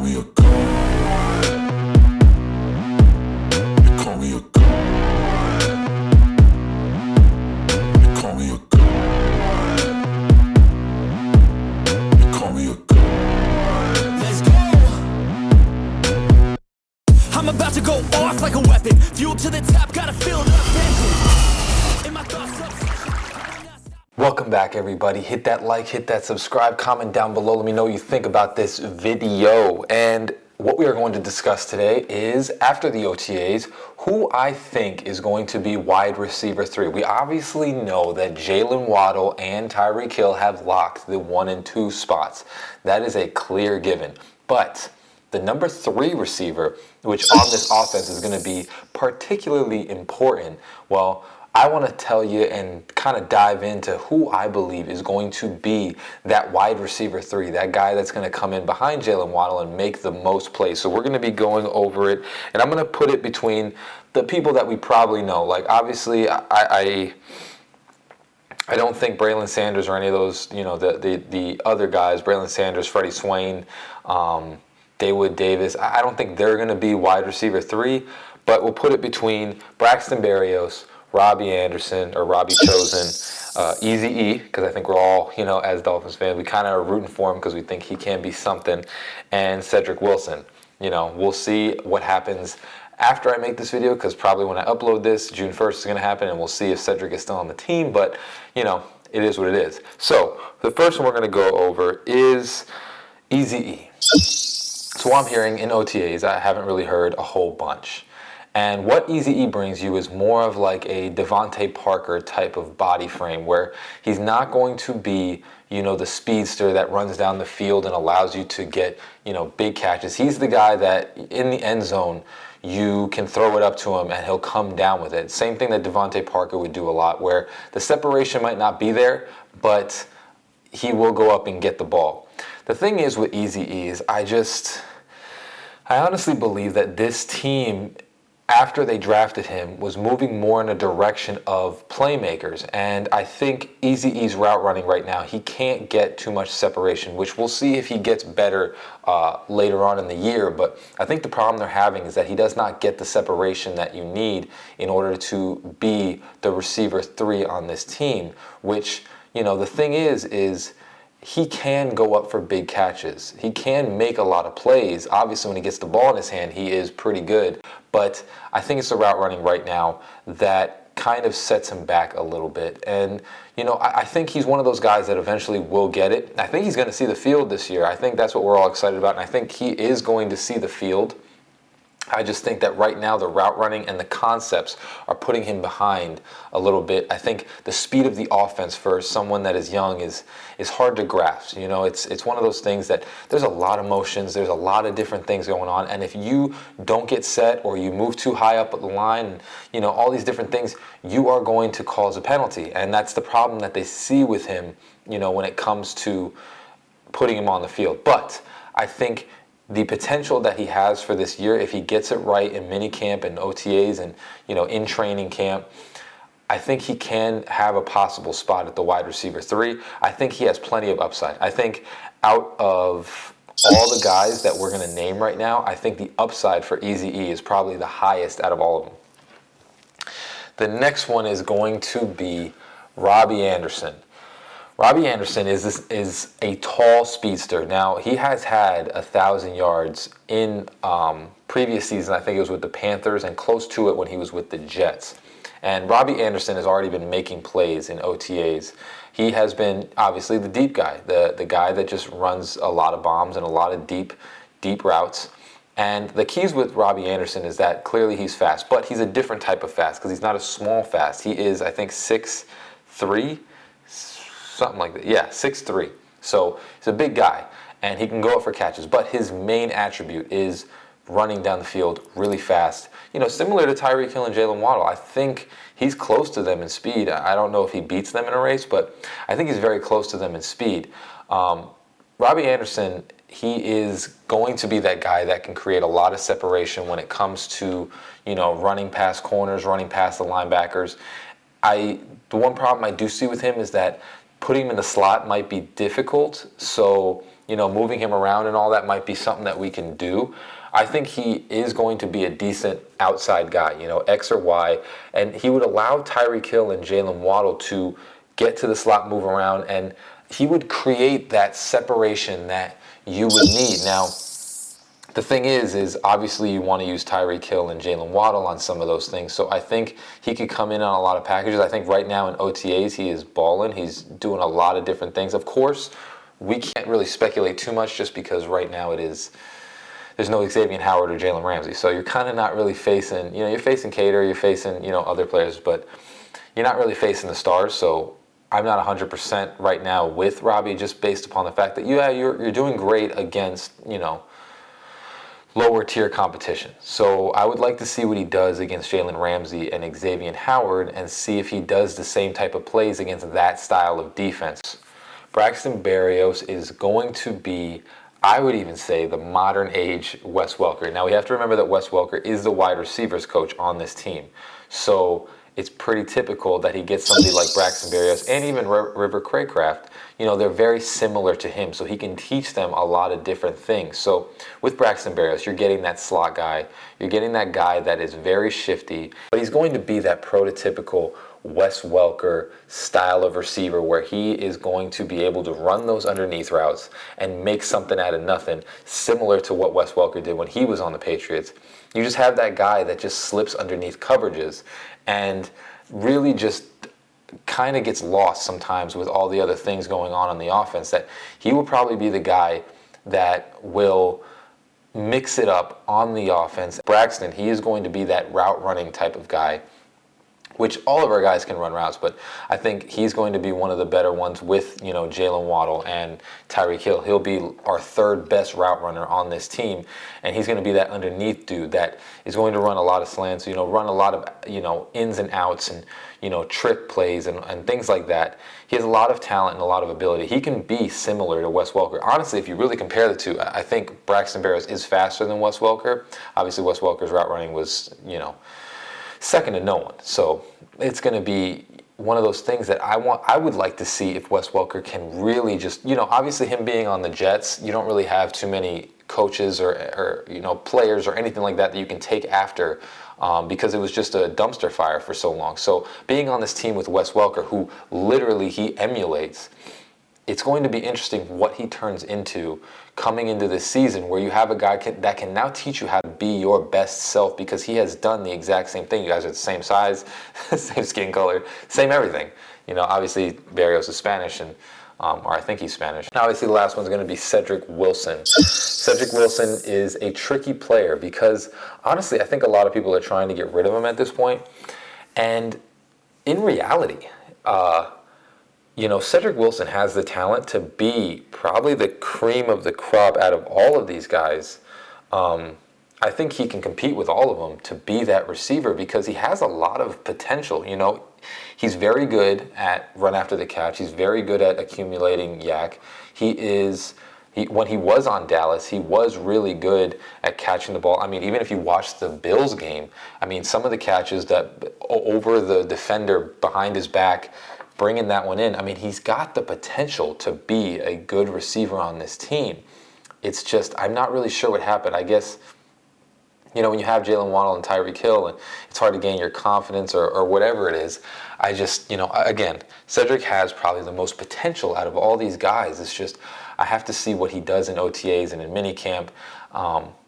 me a god. They call me a god. They call me a god. They call me a god. Let's go! I'm about to go off like a weapon. Fuel to the top, gotta fill it up engine. In my thoughts up. Welcome back, everybody. Hit that like, hit that subscribe, comment down below. Let me know what you think about this video. And what we are going to discuss today is, after the OTAs, who I think is going to be wide receiver 3. We obviously know that Jalen Waddle and Tyreek Hill have locked the 1 and 2 spots. That is a clear given. But the number 3 receiver, which on this offense is going to be particularly important, well, I want to tell you and kind of dive into who I believe is going to be that wide receiver 3, that guy that's going to come in behind Jalen Waddle and make the most plays. So we're going to be going over it, and I'm going to put it between the people that we probably know. Like, obviously, I don't think Braylon Sanders or any of those, you know, the other guys, Braylon Sanders, Freddie Swain, Dawood Davis, I don't think they're going to be wide receiver 3, but we'll put it between Braxton Berrios, Robbie Anderson, or Robbie Chosen, Eazy-E, because I think we're all, you know, as Dolphins fans, we kind of are rooting for him because we think he can be something, and Cedric Wilson. You know, we'll see what happens after I make this video, because probably when I upload this, June 1st is going to happen, and we'll see if Cedric is still on the team, but, you know, it is what it is. So, the first one we're going to go over is Eazy-E. So I'm hearing in OTAs, I haven't really heard a whole bunch. And what Eazy-E brings you is more of like a Devontae Parker type of body frame, where he's not going to be, you know, the speedster that runs down the field and allows you to get, you know, big catches. He's the guy that in the end zone, you can throw it up to him and he'll come down with it. Same thing that Devontae Parker would do a lot, where the separation might not be there, but he will go up and get the ball. The thing is with Eazy-E is I honestly believe that this team, after they drafted him, was moving more in a direction of playmakers. And I think Eazy-E's route running right now, he can't get too much separation, which we'll see if he gets better later on in the year. But I think the problem they're having is that he does not get the separation that you need in order to be the receiver 3 on this team, which, you know, the thing is he can go up for big catches. He can make a lot of plays. Obviously, when he gets the ball in his hand, he is pretty good. But I think it's the route running right now that kind of sets him back a little bit. And, you know, I think he's one of those guys that eventually will get it. I think he's going to see the field this year. I think that's what we're all excited about. And I think he is going to see the field. I just think that right now the route running and the concepts are putting him behind a little bit. I think the speed of the offense for someone that is young is hard to grasp. You know, it's one of those things that there's a lot of motions, there's a lot of different things going on, and if you don't get set or you move too high up at the line, you know, all these different things, you are going to cause a penalty. And that's the problem that they see with him, you know, when it comes to putting him on the field. But I think the potential that he has for this year, if he gets it right in minicamp and OTAs and, you know, in training camp, I think he can have a possible spot at the wide receiver 3. I think he has plenty of upside. I think out of all the guys that we're going to name right now, I think the upside for Eazy-E is probably the highest out of all of them. The next one is going to be Robbie Anderson. Robbie Anderson is a tall speedster. Now, he has had 1,000 yards in previous season. I think it was with the Panthers, and close to it when he was with the Jets. And Robbie Anderson has already been making plays in OTAs. He has been, obviously, the deep guy, the guy that just runs a lot of bombs and a lot of deep routes. And the keys with Robbie Anderson is that clearly he's fast, but he's a different type of fast because he's not a small fast. He is, I think, 6'3", something like that. Yeah, 6'3". So he's a big guy, and he can go up for catches. But his main attribute is running down the field really fast. You know, similar to Tyreek Hill and Jalen Waddle. I think he's close to them in speed. I don't know if he beats them in a race, but I think he's very close to them in speed. Robbie Anderson, he is going to be that guy that can create a lot of separation when it comes to, you know, running past corners, running past the linebackers. The one problem I do see with him is that putting him in the slot might be difficult. So, moving him around and all that might be something that we can do. I think he is going to be a decent outside guy, X or Y. And he would allow Tyreek Hill and Jalen Waddle to get to the slot, move around, and he would create that separation that you would need. Now, the thing is obviously you want to use Tyreek Hill and Jalen Waddle on some of those things. So I think he could come in on a lot of packages. I think right now in OTAs he is balling. He's doing a lot of different things. Of course, we can't really speculate too much just because right now there's no Xavier Howard or Jalen Ramsey. So you're kind of not really facing, you're facing Cater, you're facing, other players, but you're not really facing the stars. So I'm not 100% right now with Robbie, just based upon the fact that, you're doing great against, lower tier competition. So I would like to see what he does against Jalen Ramsey and Xavier Howard and see if he does the same type of plays against that style of defense. Braxton Berrios is going to be, I would even say, the modern age Wes Welker. Now we have to remember that Wes Welker is the wide receivers coach on this team. So it's pretty typical that he gets somebody like Braxton Berrios and even River Craycraft. They're very similar to him, so he can teach them a lot of different things. So with Braxton Berrios, you're getting that slot guy. You're getting that guy that is very shifty, but he's going to be that prototypical Wes Welker style of receiver where he is going to be able to run those underneath routes and make something out of nothing, similar to what Wes Welker did when he was on the Patriots. You just have that guy that just slips underneath coverages and really just kind of gets lost sometimes with all the other things going on the offense, that he will probably be the guy that will mix it up on the offense. Braxton, he is going to be that route running type of guy, which all of our guys can run routes, but I think he's going to be one of the better ones with, Jalen Waddle and Tyreek Hill. He'll be our third best route runner on this team, and he's going to be that underneath dude that is going to run a lot of slants, run a lot of, ins and outs and, trick plays and things like that. He has a lot of talent and a lot of ability. He can be similar to Wes Welker. Honestly, if you really compare the two, I think Braxton Berrios is faster than Wes Welker. Obviously, Wes Welker's route running was, second to no one. So it's going to be one of those things that I would like to see if Wes Welker can really just, obviously him being on the Jets, you don't really have too many coaches or players or anything like that you can take after because it was just a dumpster fire for so long. So being on this team with Wes Welker, who literally he emulates, it's going to be interesting what he turns into coming into this season, where you have a guy that can now teach you how to be your best self, because he has done the exact same thing. You guys are the same size, same skin color, same everything. Obviously Berrios is Spanish, and or I think he's Spanish. Now, obviously the last one's going to be Cedric Wilson. Cedric Wilson is a tricky player because honestly, I think a lot of people are trying to get rid of him at this point. And in reality, Cedric Wilson has the talent to be probably the cream of the crop out of all of these guys. I think he can compete with all of them to be that receiver because he has a lot of potential. He's very good at run after the catch. He's very good at accumulating yak. When he was on Dallas, he was really good at catching the ball. I mean, even if you watch the Bills game, some of the catches that over the defender behind his back, bringing that one in, he's got the potential to be a good receiver on this team. It's just, I'm not really sure what happened. I guess, when you have Jalen Waddle and Tyreek Hill, and it's hard to gain your confidence or whatever it is, I just, again, Cedric has probably the most potential out of all these guys. It's just, I have to see what he does in OTAs and in minicamp.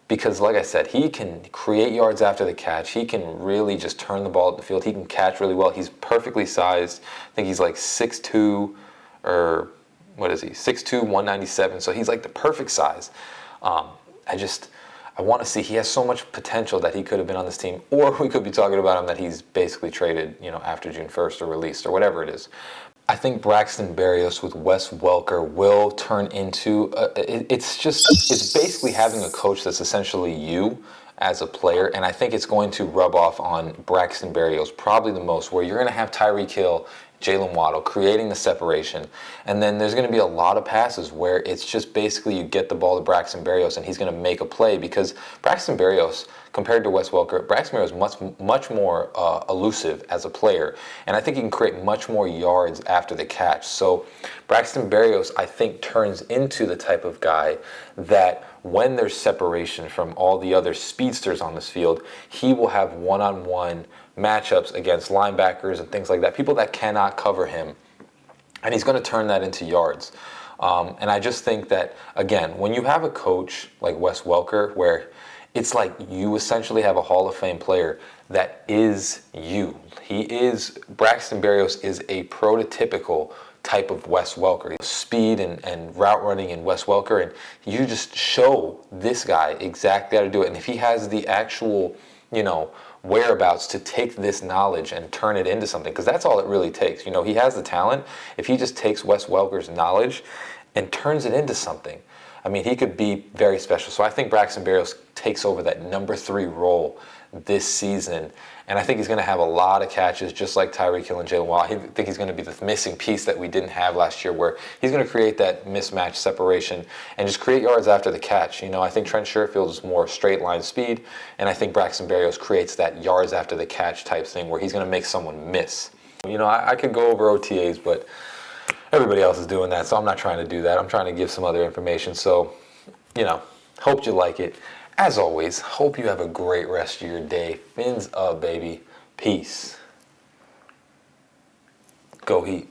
Because like I said, he can create yards after the catch. He can really just turn the ball at the field. He can catch really well. He's perfectly sized. I think he's like 6'2", or what is he? 6'2", 197. So he's like the perfect size. I want to see, he has so much potential that he could have been on this team, or we could be talking about him that he's basically traded, after June 1st or released or whatever it is. I think Braxton Berrios with Wes Welker will turn into, it's basically having a coach that's essentially you as a player, and I think it's going to rub off on Braxton Berrios probably the most, where you're going to have Tyreek Hill, Jalen Waddle creating the separation, and then there's going to be a lot of passes where it's just basically you get the ball to Braxton Berrios and he's going to make a play, because Braxton Berrios compared to Wes Welker, Braxton Berrios is much more elusive as a player, and I think he can create much more yards after the catch. So Braxton Berrios, I think, turns into the type of guy that when there's separation from all the other speedsters on this field, he will have one-on-one matchups against linebackers and things like that, people that cannot cover him, and he's going to turn that into yards. And I just think that, again, when you have a coach like Wes Welker, where it's like you essentially have a Hall of Fame player that is you. Braxton Berrios is a prototypical type of Wes Welker. Speed and route running in Wes Welker, and you just show this guy exactly how to do it. And if he has the actual, whereabouts to take this knowledge and turn it into something, because that's all it really takes. He has the talent. If he just takes Wes Welker's knowledge and turns it into something, I mean, he could be very special. So I think Braxton Berrios takes over that number 3 role this season, and I think he's going to have a lot of catches, just like Tyreek Hill and Jalen Waddle. I think he's going to be the missing piece that we didn't have last year, where he's going to create that mismatch separation and just create yards after the catch. I think Trent Sherfield is more straight line speed, and I think Braxton Berrios creates that yards after the catch type thing where he's going to make someone miss. I could go over OTAs, but everybody else is doing that, so I'm not trying to do that. I'm trying to give some other information. So, hope you like it. As always, hope you have a great rest of your day. Fins up, baby. Peace. Go Heat.